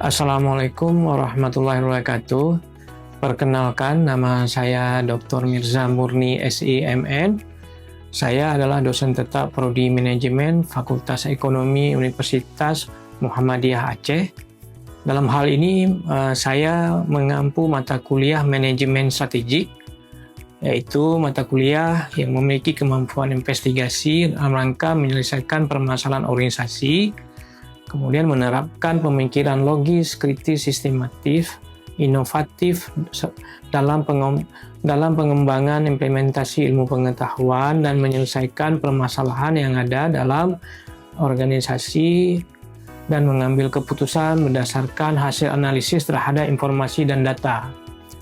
Assalamualaikum warahmatullahi wabarakatuh. Perkenalkan, nama saya Dr. Mirza Murni SIMN. Saya adalah dosen tetap Prodi Manajemen Fakultas Ekonomi Universitas Muhammadiyah Aceh. Dalam hal ini, saya mengampu mata kuliah Manajemen Strategik, yaitu mata kuliah yang memiliki kemampuan investigasi dalam rangka menyelesaikan permasalahan organisasi, kemudian menerapkan pemikiran logis, kritis, sistematif, inovatif dalam pengembangan implementasi ilmu pengetahuan dan menyelesaikan permasalahan yang ada dalam organisasi dan mengambil keputusan berdasarkan hasil analisis terhadap informasi dan data.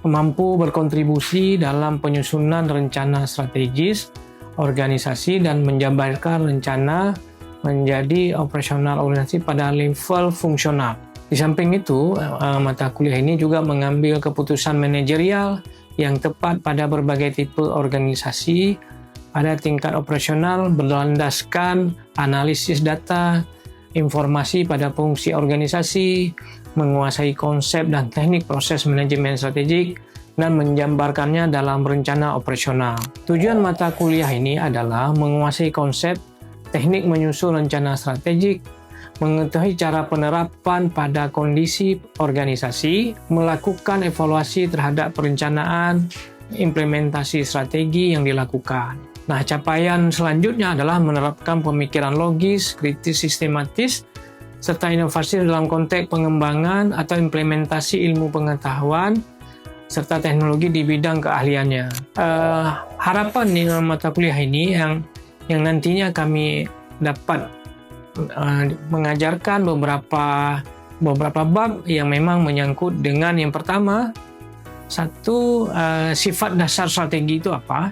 Mampu berkontribusi dalam penyusunan rencana strategis organisasi dan menjabarkan rencana menjadi operasional organisasi pada level fungsional. Di samping itu, mata kuliah ini juga mengambil keputusan manajerial yang tepat pada berbagai tipe organisasi pada tingkat operasional berlandaskan analisis data, informasi pada fungsi organisasi, menguasai konsep dan teknik proses manajemen strategik, dan menjabarkannya dalam rencana operasional. Tujuan mata kuliah ini adalah menguasai konsep teknik menyusun rencana strategik, mengetahui cara penerapan pada kondisi organisasi, melakukan evaluasi terhadap perencanaan, implementasi strategi yang dilakukan. Nah, capaian selanjutnya adalah menerapkan pemikiran logis, kritis, sistematis, serta inovasi dalam konteks pengembangan atau implementasi ilmu pengetahuan, serta teknologi di bidang keahliannya. Harapan di mata kuliah ini yang nantinya kami dapat mengajarkan beberapa bab yang memang menyangkut dengan yang pertama, satu, sifat dasar strategi itu apa,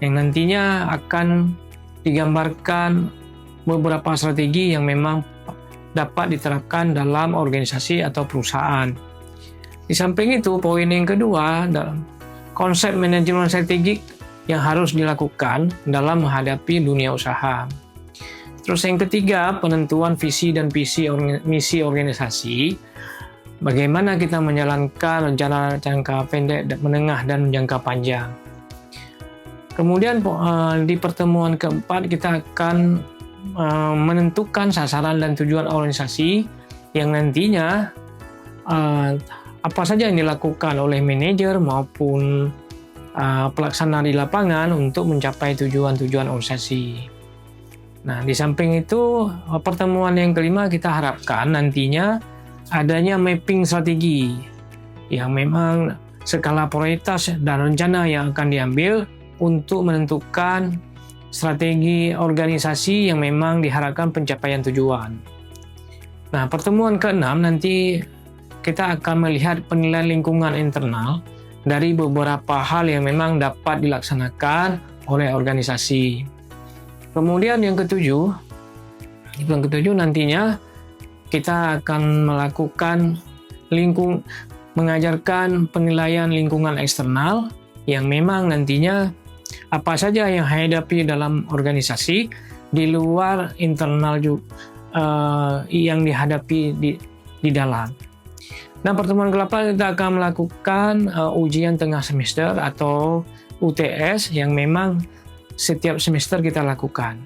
yang nantinya akan digambarkan beberapa strategi yang memang dapat diterapkan dalam organisasi atau perusahaan. Di samping itu, poin yang kedua, konsep manajemen strategik yang harus dilakukan dalam menghadapi dunia usaha. Terus yang ketiga, penentuan visi dan misi organisasi. Bagaimana kita menjalankan rencana jangka pendek, menengah, dan jangka panjang. Kemudian di pertemuan keempat kita akan menentukan sasaran dan tujuan organisasi yang nantinya apa saja yang dilakukan oleh manajer maupun pelaksana di lapangan untuk mencapai tujuan-tujuan organisasi. Nah, di samping itu, pertemuan yang kelima kita harapkan nantinya adanya mapping strategi yang memang skala prioritas dan rencana yang akan diambil untuk menentukan strategi organisasi yang memang diharapkan pencapaian tujuan. Nah, pertemuan keenam nanti kita akan melihat penilaian lingkungan internal dari beberapa hal yang memang dapat dilaksanakan oleh organisasi. Kemudian yang ketujuh nantinya kita akan melakukan mengajarkan penilaian lingkungan eksternal yang memang nantinya apa saja yang hadapi dalam organisasi di luar internal yang dihadapi di dalam. Nah, pertemuan ke-8 kita akan melakukan ujian tengah semester atau UTS yang memang setiap semester kita lakukan.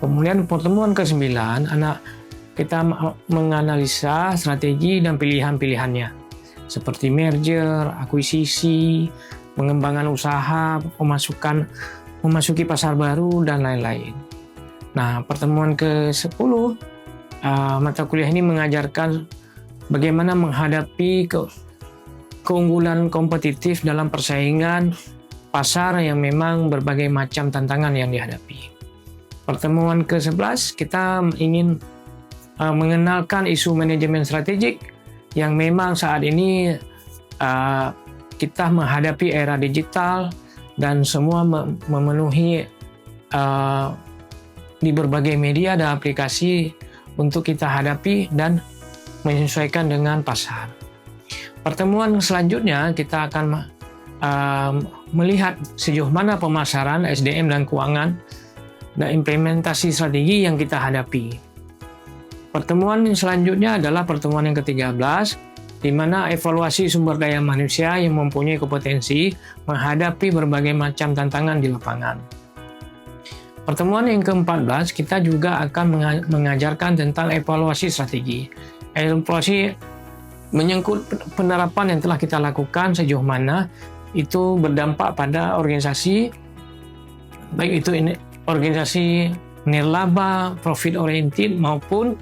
Kemudian pertemuan ke-9, kita menganalisa strategi dan pilihan-pilihannya seperti merger, akuisisi, pengembangan usaha, memasuki pasar baru, dan lain-lain. Nah, pertemuan ke-10, mata kuliah ini mengajarkan bagaimana menghadapi keunggulan kompetitif dalam persaingan pasar yang memang berbagai macam tantangan yang dihadapi. Pertemuan ke-11 kita ingin mengenalkan isu manajemen strategik yang memang saat ini kita menghadapi era digital dan semua memenuhi di berbagai media dan aplikasi untuk kita hadapi dan menyesuaikan dengan pasar. Pertemuan selanjutnya kita akan melihat sejauh mana pemasaran SDM dan keuangan dan implementasi strategi yang kita hadapi. Pertemuan selanjutnya adalah pertemuan yang ke-13, di mana evaluasi sumber daya manusia yang mempunyai kompetensi menghadapi berbagai macam tantangan di lapangan. Pertemuan yang ke-14, kita juga akan mengajarkan tentang evaluasi strategi. Evaluasi menyangkut penerapan yang telah kita lakukan sejauh mana itu berdampak pada organisasi, baik itu organisasi nirlaba, profit oriented maupun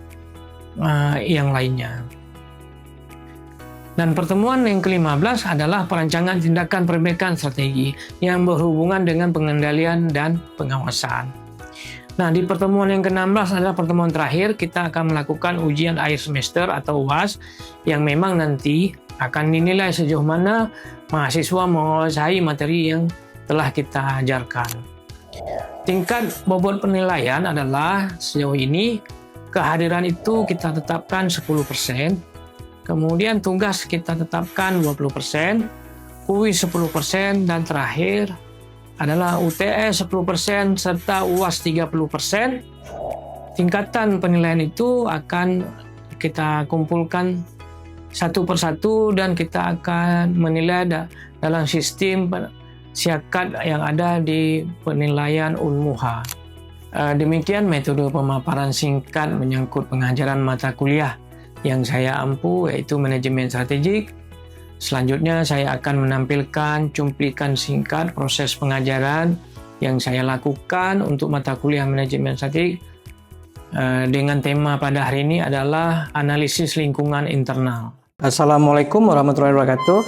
yang lainnya. Dan pertemuan yang ke-15 adalah perancangan tindakan perbaikan strategi yang berhubungan dengan pengendalian dan pengawasan. Nah, di pertemuan yang ke-16 adalah pertemuan terakhir, kita akan melakukan ujian akhir semester atau UAS yang memang nanti akan dinilai sejauh mana mahasiswa menguasai materi yang telah kita ajarkan. Tingkat bobot penilaian adalah sejauh ini kehadiran itu kita tetapkan 10%, kemudian tugas kita tetapkan 20%, kuis 10%, dan terakhir adalah UTS 10% serta UAS 30%. Tingkatan penilaian itu akan kita kumpulkan satu persatu dan kita akan menilai dalam sistem siakat yang ada di penilaian Unmuha. Demikian metode pemaparan singkat menyangkut pengajaran mata kuliah yang saya ampu, yaitu manajemen strategik. Selanjutnya saya akan menampilkan cuplikan singkat proses pengajaran yang saya lakukan untuk mata kuliah manajemen strategik dengan tema pada hari ini adalah analisis lingkungan internal. Assalamualaikum warahmatullahi wabarakatuh.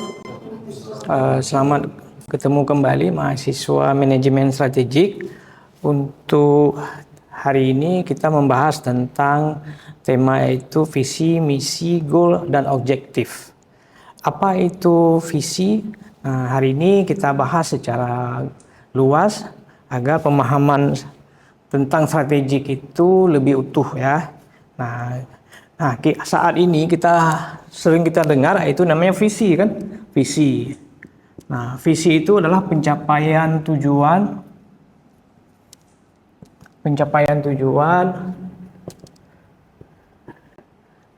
Selamat ketemu kembali mahasiswa manajemen strategik. Untuk hari ini kita membahas tentang tema yaitu visi, misi, goal, dan objektif. Apa itu visi? Nah, hari ini kita bahas secara luas agar pemahaman tentang strategik itu lebih utuh ya. Nah, saat ini sering kita dengar itu namanya visi kan? Visi. Nah, visi itu adalah pencapaian tujuan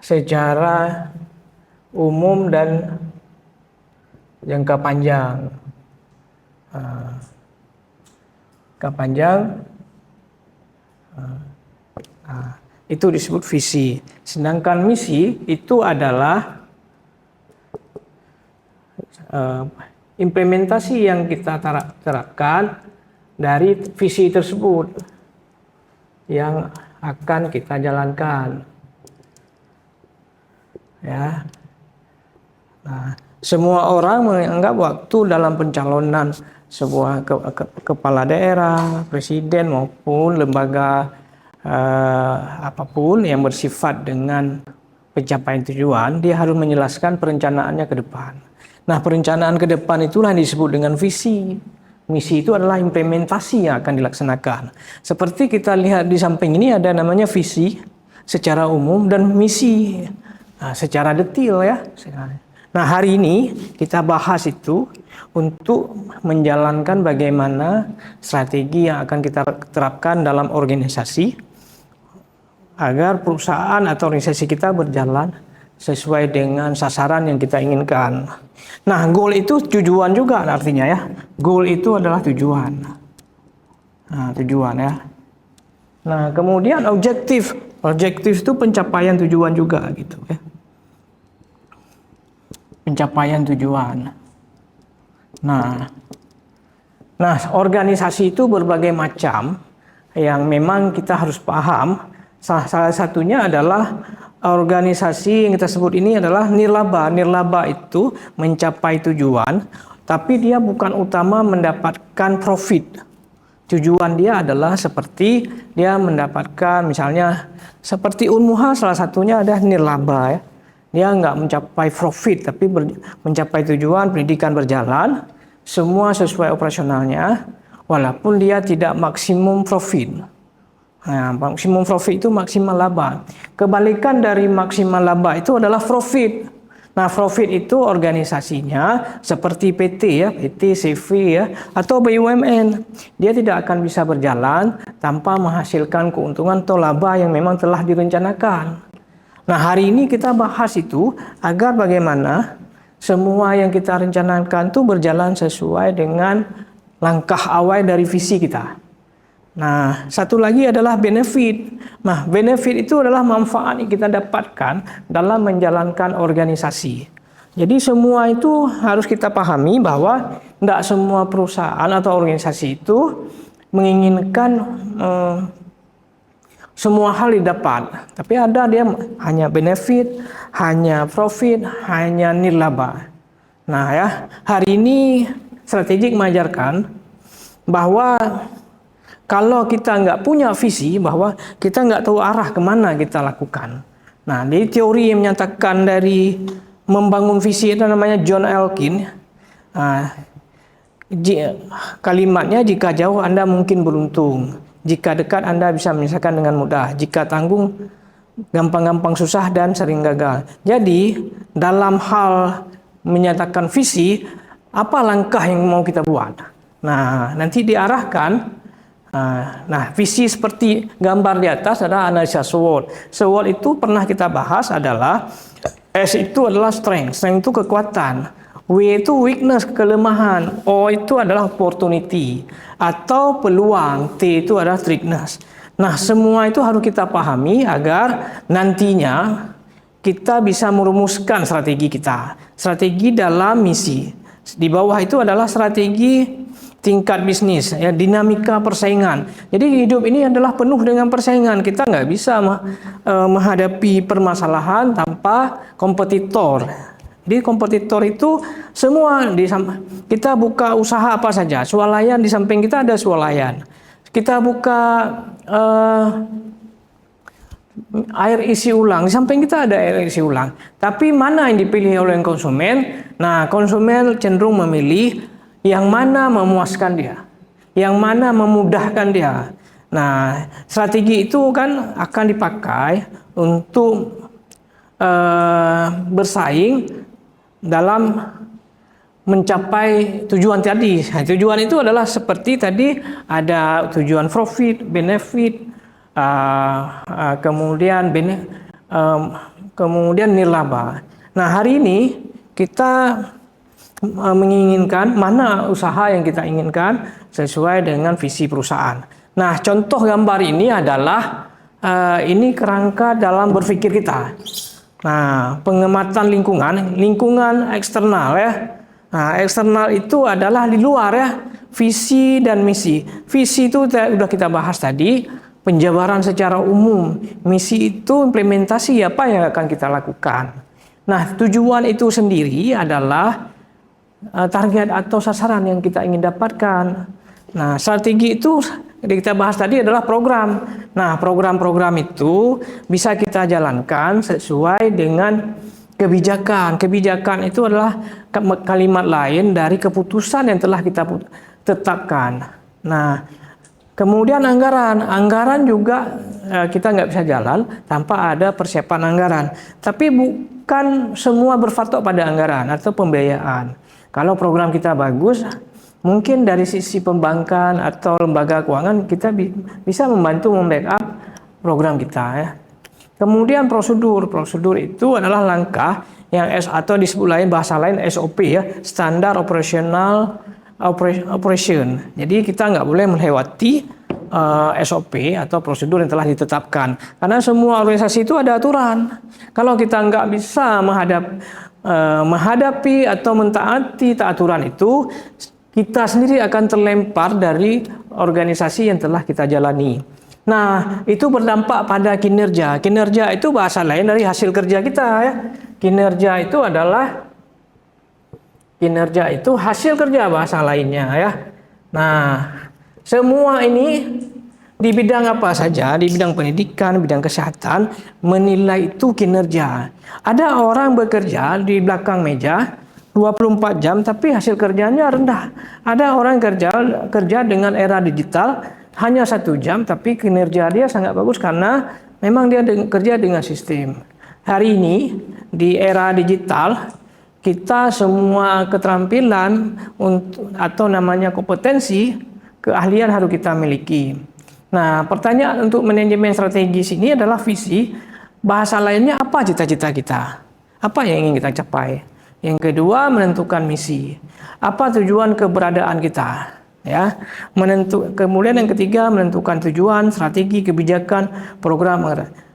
secara umum dan jangka panjang. Itu disebut visi. Sedangkan misi itu adalah implementasi yang kita terapkan dari visi tersebut yang akan kita jalankan. Ya. Nah, semua orang menganggap waktu dalam pencalonan sebuah kepala daerah, presiden maupun lembaga apapun yang bersifat dengan pencapaian tujuan, dia harus menjelaskan perencanaannya ke depan. Nah, perencanaan ke depan itulah yang disebut dengan visi. Misi itu adalah implementasi yang akan dilaksanakan. Seperti kita lihat di samping ini ada namanya visi secara umum dan misi secara detail ya. Nah, hari ini kita bahas itu untuk menjalankan bagaimana strategi yang akan kita terapkan dalam organisasi agar perusahaan atau organisasi kita berjalan sesuai dengan sasaran yang kita inginkan. Nah, goal itu tujuan juga artinya ya. Goal itu adalah tujuan. Nah, tujuan ya. Nah, kemudian objektif. Objektif itu pencapaian tujuan juga gitu ya. Pencapaian tujuan. Nah, organisasi itu berbagai macam yang memang kita harus paham. Salah satunya adalah organisasi yang kita sebut ini adalah nirlaba. Nirlaba itu mencapai tujuan, tapi dia bukan utama mendapatkan profit. Tujuan dia adalah seperti dia mendapatkan misalnya seperti Unmuha salah satunya ada nirlaba ya. Dia nggak mencapai profit, tapi mencapai tujuan pendidikan berjalan, semua sesuai operasionalnya, walaupun dia tidak maksimum profit. Nah, maksimum profit itu maksimal laba. Kebalikan dari maksimal laba itu adalah profit. Nah, profit itu organisasinya seperti PT ya, PT, CV ya, atau BUMN. Dia tidak akan bisa berjalan tanpa menghasilkan keuntungan atau laba yang memang telah direncanakan. Nah, hari ini kita bahas itu agar bagaimana semua yang kita rencanakan itu berjalan sesuai dengan langkah awal dari visi kita. Nah, satu lagi adalah benefit. Nah, benefit itu adalah manfaat yang kita dapatkan dalam menjalankan organisasi. Jadi semua itu harus kita pahami bahwa tidak semua perusahaan atau organisasi itu menginginkan semua hal didapat. Tapi ada dia hanya benefit, hanya profit, hanya nirlaba. Nah ya, hari ini strategik mengajarkan bahwa kalau kita nggak punya visi, bahwa kita nggak tahu arah kemana kita lakukan. Nah, di teori yang menyatakan dari membangun visi itu namanya John Elkin. Kalimatnya, jika jauh Anda mungkin beruntung, jika dekat Anda bisa menyelesaikan dengan mudah, jika tanggung gampang-gampang susah dan sering gagal. Jadi dalam hal menyatakan visi, apa langkah yang mau kita buat? Nah, nanti diarahkan. Nah, visi seperti gambar di atas adalah analisa SWOT. SWOT itu pernah kita bahas adalah S itu adalah strength itu kekuatan, W itu weakness, kelemahan, O itu adalah opportunity atau peluang, T itu adalah threatness. Nah, semua itu harus kita pahami agar nantinya kita bisa merumuskan strategi kita. Strategi dalam misi. Di bawah itu adalah strategi tingkat bisnis, ya, dinamika persaingan. Jadi hidup ini adalah penuh dengan persaingan. Kita nggak bisa menghadapi permasalahan tanpa kompetitor. Jadi kompetitor itu semua kita buka usaha apa saja, swalayan di samping kita ada swalayan. Kita buka air isi ulang, di samping kita ada air isi ulang. Tapi mana yang dipilih oleh konsumen? Nah, konsumen cenderung memilih yang mana memuaskan dia, yang mana memudahkan dia. Nah, strategi itu kan akan dipakai untuk bersaing dalam mencapai tujuan tadi. Nah, tujuan itu adalah seperti tadi ada tujuan profit, benefit, kemudian nirlaba. Nah, hari ini kita menginginkan mana usaha yang kita inginkan sesuai dengan visi perusahaan. Nah, contoh gambar ini adalah ini kerangka dalam berpikir kita. Nah, pengamatan lingkungan eksternal ya. Nah, eksternal itu adalah di luar ya, visi dan misi. Visi itu sudah kita bahas tadi, penjabaran secara umum. Misi itu implementasi apa yang akan kita lakukan. Nah, tujuan itu sendiri adalah target atau sasaran yang kita ingin dapatkan. Nah, strategi itu kita bahas tadi adalah program. Nah, program-program itu bisa kita jalankan sesuai dengan kebijakan. Kebijakan itu adalah kalimat lain dari keputusan yang telah kita tetapkan. Nah, kemudian anggaran. Anggaran juga kita nggak bisa jalan tanpa ada persiapan anggaran. Tapi bukan semua berpatok pada anggaran atau pembiayaan. Kalau program kita bagus, mungkin dari sisi pembankan atau lembaga keuangan kita bisa membantu membackup program kita ya. Kemudian prosedur itu adalah langkah yang atau disebut lain bahasa lain SOP ya, standar operational operation. Jadi kita nggak boleh melewati SOP atau prosedur yang telah ditetapkan. Karena semua organisasi itu ada aturan. Kalau kita nggak bisa menghadapi atau mentaati aturan itu, kita sendiri akan terlempar dari organisasi yang telah kita jalani. Nah, itu berdampak pada kinerja. Kinerja itu bahasa lain dari hasil kerja kita ya. Kinerja itu hasil kerja bahasa lainnya ya. Nah, semua ini di bidang apa saja, di bidang pendidikan, bidang kesehatan, menilai itu kinerja. Ada orang bekerja di belakang meja 24 jam tapi hasil kerjanya rendah. Ada orang kerja dengan era digital hanya 1 jam tapi kinerja dia sangat bagus karena memang dia kerja dengan sistem. Hari ini di era digital kita semua keterampilan atau namanya kompetensi, keahlian harus kita miliki. Nah, pertanyaan untuk manajemen strategis ini adalah visi. bahasa lainnya apa cita-cita kita? Apa yang ingin kita capai? Yang kedua, menentukan misi. Apa tujuan keberadaan kita? Ya, kemudian yang ketiga, menentukan tujuan, strategi, kebijakan, program,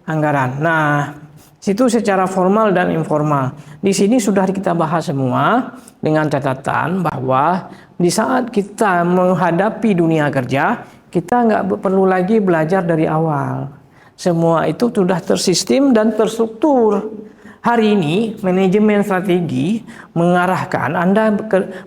anggaran. Nah, situ secara formal dan informal. Di sini sudah kita bahas semua dengan catatan bahwa di saat kita menghadapi dunia kerja, kita nggak perlu lagi belajar dari awal. Semua itu sudah tersistem dan terstruktur. Hari ini manajemen strategi mengarahkan Anda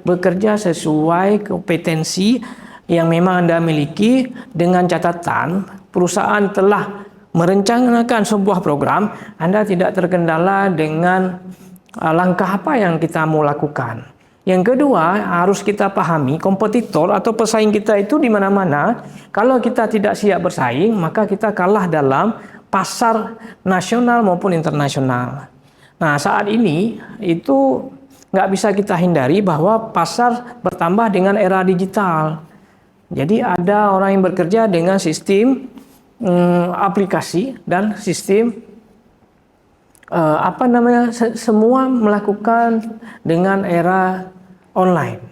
bekerja sesuai kompetensi yang memang Anda miliki, dengan catatan perusahaan telah merencanakan sebuah program, Anda tidak terkendala dengan langkah apa yang kita mau lakukan. Yang kedua, harus kita pahami kompetitor atau pesaing kita itu di mana-mana. Kalau kita tidak siap bersaing, maka kita kalah dalam pasar nasional maupun internasional. Nah, saat ini itu nggak bisa kita hindari bahwa pasar bertambah dengan era digital. Jadi ada orang yang bekerja dengan sistem aplikasi dan sistem semua melakukan dengan era online.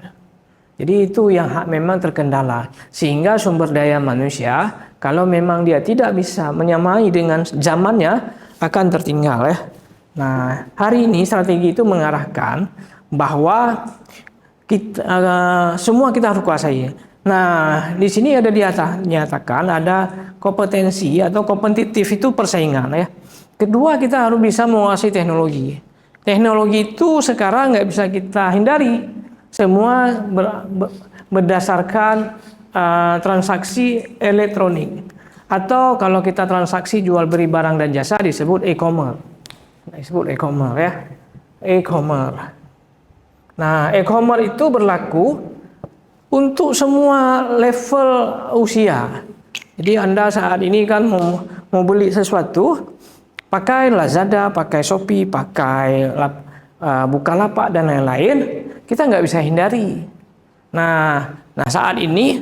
Jadi itu yang memang terkendala, sehingga sumber daya manusia kalau memang dia tidak bisa menyamai dengan zamannya akan tertinggal ya. Nah, hari ini strategi itu mengarahkan bahwa semua kita harus kuasai. Nah, di sini ada dinyatakan ada kompetensi atau kompetitif itu persaingan ya. Kedua, kita harus bisa menguasai teknologi. Teknologi itu sekarang nggak bisa kita hindari. Semua berdasarkan transaksi elektronik. Atau kalau kita transaksi jual beli barang dan jasa disebut e-commerce. Disebut e-commerce ya. E-commerce. Nah, e-commerce itu berlaku untuk semua level usia. Jadi Anda saat ini kan mau beli sesuatu, pakai Lazada, pakai Shopee, pakai Bukalapak dan lain-lain, kita nggak bisa hindari. Nah saat ini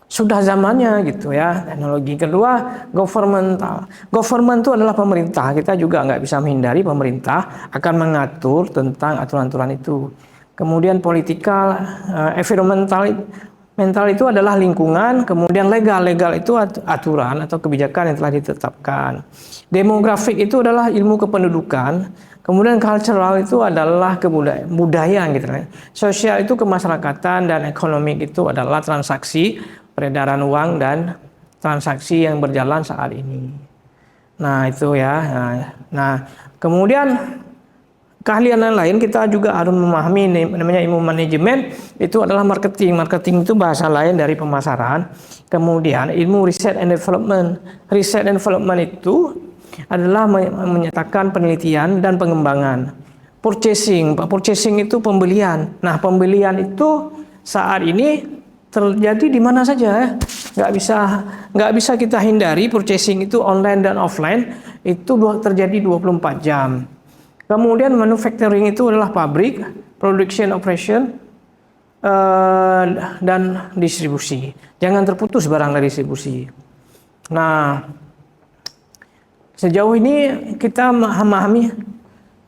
sudah zamannya gitu ya. Teknologi kedua, governmental. Government itu adalah pemerintah. Kita juga nggak bisa menghindari pemerintah akan mengatur tentang aturan-aturan itu. Kemudian politikal, environmental itu adalah lingkungan. Kemudian legal itu aturan atau kebijakan yang telah ditetapkan. Demografik itu adalah ilmu kependudukan. Kemudian cultural itu adalah kebudayaan gitu. Sosial itu kemasyarakatan, dan ekonomi itu adalah transaksi, peredaran uang dan transaksi yang berjalan saat ini. Nah itu ya. Nah kemudian keahlian lain kita juga harus memahami namanya ilmu manajemen, itu adalah marketing. Marketing itu bahasa lain dari pemasaran. Kemudian ilmu research and development. Research and development itu adalah menyatakan penelitian dan pengembangan. Purchasing itu pembelian. Nah pembelian itu saat ini terjadi di mana saja ya. Nggak bisa kita hindari. Purchasing itu online dan offline itu terjadi 24 jam. Kemudian manufacturing itu adalah pabrik, production operation, dan distribusi. Jangan terputus barang dari distribusi. Nah, sejauh ini kita memahami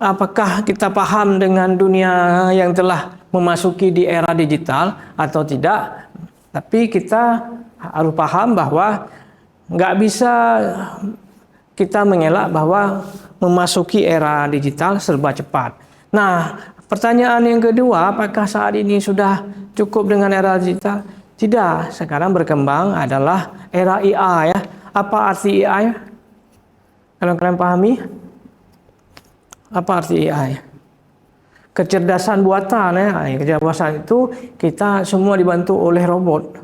apakah kita paham dengan dunia yang telah memasuki di era digital atau tidak. Tapi kita harus paham bahwa nggak bisa kita mengelak bahwa memasuki era digital serba cepat. Nah, pertanyaan yang kedua, apakah saat ini sudah cukup dengan era digital? Tidak, sekarang berkembang adalah era AI ya. Apa arti AI? Kalau kalian pahami? Apa arti AI? Kecerdasan buatan ya. Kecerdasan itu kita semua dibantu oleh robot.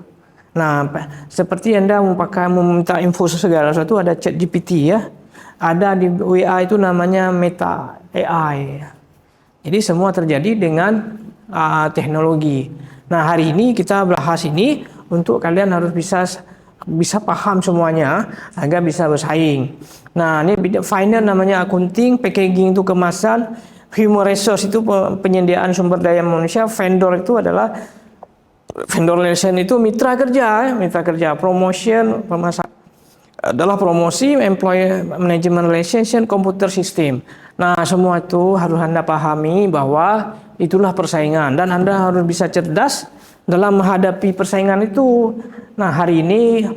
Nah, seperti Anda meminta info segala sesuatu, ada ChatGPT ya. Ada di WA itu namanya Meta AI. Jadi semua terjadi dengan teknologi. Nah, hari ini kita bahas ini untuk kalian harus bisa paham semuanya agar bisa bersaing. Nah, ini finance namanya accounting, packaging itu kemasan, human resource itu penyediaan sumber daya manusia, vendor itu adalah vendor relation itu mitra kerja, promotion, pemasaran, adalah promosi, employee management relationship, computer system. Nah, semua itu harus Anda pahami bahwa itulah persaingan dan Anda harus bisa cerdas dalam menghadapi persaingan itu. Nah, hari ini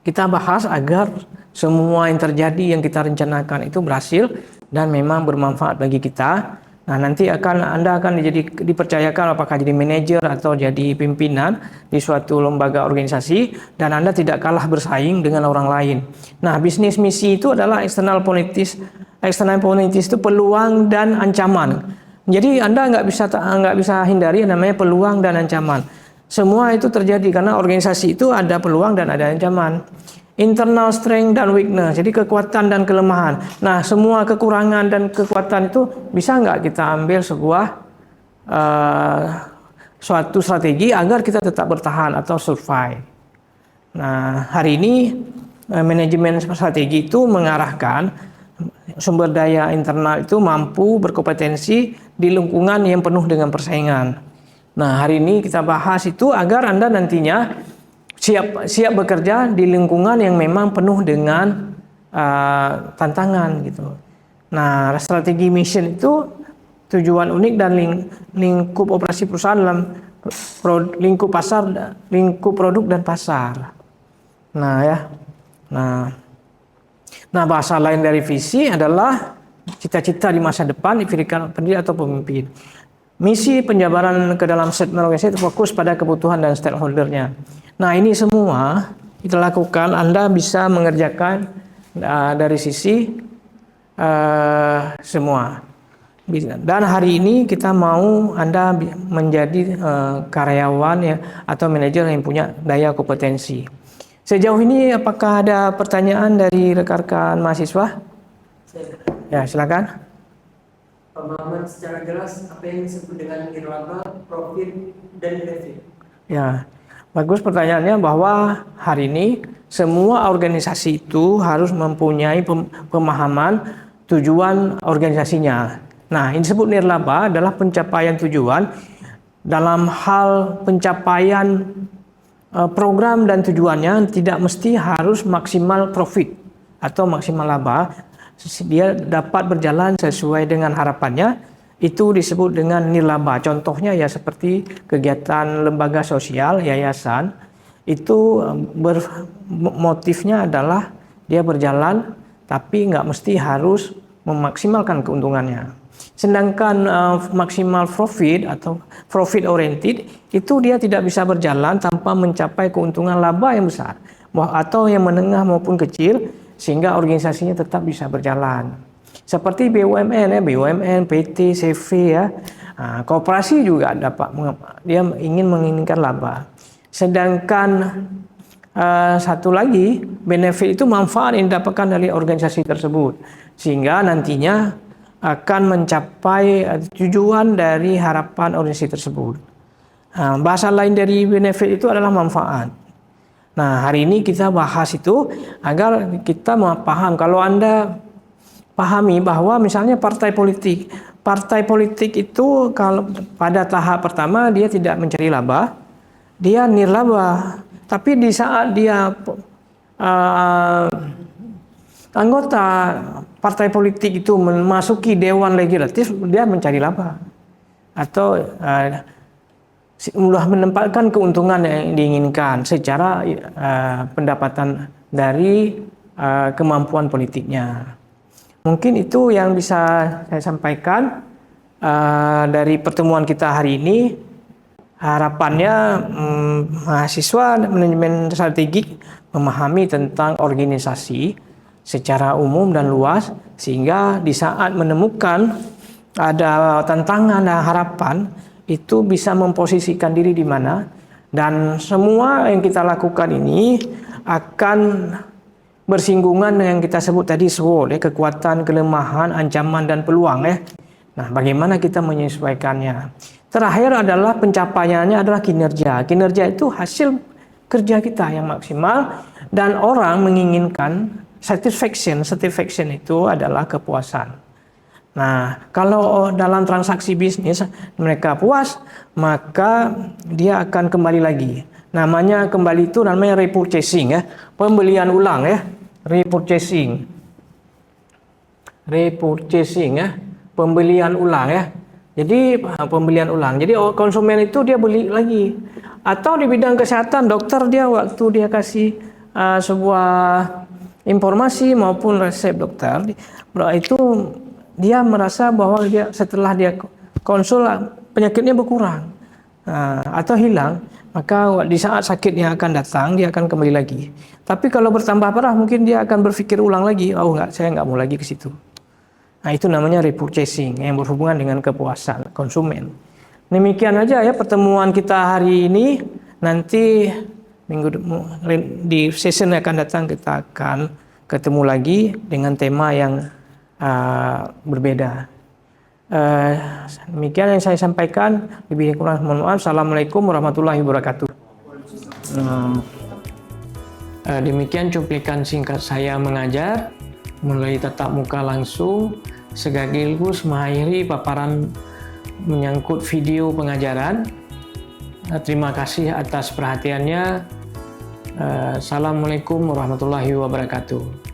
kita bahas agar semua yang terjadi yang kita rencanakan itu berhasil dan memang bermanfaat bagi kita. Nah, nanti Anda akan dipercayakan apakah jadi manajer atau jadi pimpinan di suatu lembaga organisasi dan Anda tidak kalah bersaing dengan orang lain. Nah, bisnis misi itu adalah external politics. External politics itu peluang dan ancaman. Jadi Anda nggak bisa hindari yang namanya peluang dan ancaman. Semua itu terjadi karena organisasi itu ada peluang dan ada ancaman. Internal strength dan weakness, jadi kekuatan dan kelemahan. Nah, semua kekurangan dan kekuatan itu bisa nggak kita ambil suatu strategi agar kita tetap bertahan atau survive. Nah, hari ini manajemen strategi itu mengarahkan sumber daya internal itu mampu berkompetensi di lingkungan yang penuh dengan persaingan. Nah, hari ini kita bahas itu agar Anda nantinya siap bekerja di lingkungan yang memang penuh dengan tantangan gitu. Nah, strategi mission itu tujuan unik dan lingkup operasi perusahaan dalam lingkup produk dan pasar. Nah, ya. Nah, bahasa lain dari visi adalah cita-cita di masa depan diberikan pendiri atau pemimpin. Misi penjabaran ke dalam statement organisasi fokus pada kebutuhan dan stakeholdernya. Nah, ini semua kita lakukan, Anda bisa mengerjakan dari sisi semua. Dan hari ini kita mau Anda menjadi karyawan ya, atau manajer yang punya daya kompetensi. Sejauh ini apakah ada pertanyaan dari rekan-rekan mahasiswa? Ya, silakan. Pemahaman secara jelas apa yang disebut dengan nirlaba, profit, dan benefit. Ya, bagus pertanyaannya, bahwa hari ini semua organisasi itu harus mempunyai pemahaman tujuan organisasinya. Nah, ini disebut nirlaba adalah pencapaian tujuan dalam hal pencapaian program dan tujuannya tidak mesti harus maksimal profit atau maksimal laba. Dia dapat berjalan sesuai dengan harapannya, itu disebut dengan nirlaba. Contohnya ya seperti kegiatan lembaga sosial, yayasan, itu motifnya adalah dia berjalan tapi nggak mesti harus memaksimalkan keuntungannya. Sedangkan maksimal profit atau profit oriented itu dia tidak bisa berjalan tanpa mencapai keuntungan laba yang besar atau yang menengah maupun kecil, sehingga organisasinya tetap bisa berjalan. Seperti BUMN ya, BUMN, PT, CV ya. Nah, koperasi juga dapat, dia menginginkan laba. Sedangkan satu lagi, benefit itu manfaat yang didapatkan dari organisasi tersebut, sehingga nantinya akan mencapai tujuan dari harapan organisasi tersebut. Nah, bahasa lain dari benefit itu adalah manfaat. Nah, hari ini kita bahas itu agar kita paham. Kalau Anda pahami bahwa misalnya partai politik itu kalau pada tahap pertama dia tidak mencari laba, dia nirlaba. Tapi di saat dia anggota partai politik itu memasuki dewan legislatif, dia mencari laba atau sudah menempatkan keuntungan yang diinginkan secara pendapatan dari kemampuan politiknya. Mungkin itu yang bisa saya sampaikan dari pertemuan kita hari ini. Harapannya mahasiswa manajemen strategik memahami tentang organisasi secara umum dan luas, sehingga di saat menemukan ada tantangan dan harapan itu bisa memposisikan diri di mana, dan semua yang kita lakukan ini akan bersinggungan dengan yang kita sebut tadi SWOT, kekuatan, kelemahan, ancaman, dan peluang ya. Nah, bagaimana kita menyesuaikannya? Terakhir adalah pencapaiannya adalah kinerja. Kinerja itu hasil kerja kita yang maksimal, dan orang menginginkan satisfaction. Satisfaction itu adalah kepuasan. Nah, kalau dalam transaksi bisnis mereka puas, maka dia akan kembali lagi. Namanya kembali itu namanya repurchasing ya, pembelian ulang ya, repurchasing ya, pembelian ulang ya. Jadi pembelian ulang. Jadi konsumen itu dia beli lagi. Atau di bidang kesehatan, dokter dia waktu dia kasih sebuah informasi maupun resep dokter, itu dia merasa bahwa dia setelah dia konsul penyakitnya berkurang atau hilang, maka di saat sakitnya akan datang dia akan kembali lagi. Tapi kalau bertambah parah mungkin dia akan berpikir ulang lagi, oh enggak, saya nggak mau lagi ke situ. Nah, itu namanya repurchasing yang berhubungan dengan kepuasan konsumen. Demikian aja ya pertemuan kita hari ini. Nanti di session yang akan datang kita akan ketemu lagi dengan tema yang berbeda. Demikian yang saya sampaikan. Lebih kurang mohon maaf. Assalamualaikum warahmatullahi wabarakatuh. Demikian cuplikan singkat saya mengajar mulai tatap muka langsung sekaligus mengakhiri paparan menyangkut video pengajaran. Terima kasih atas perhatiannya. Assalamualaikum warahmatullahi wabarakatuh.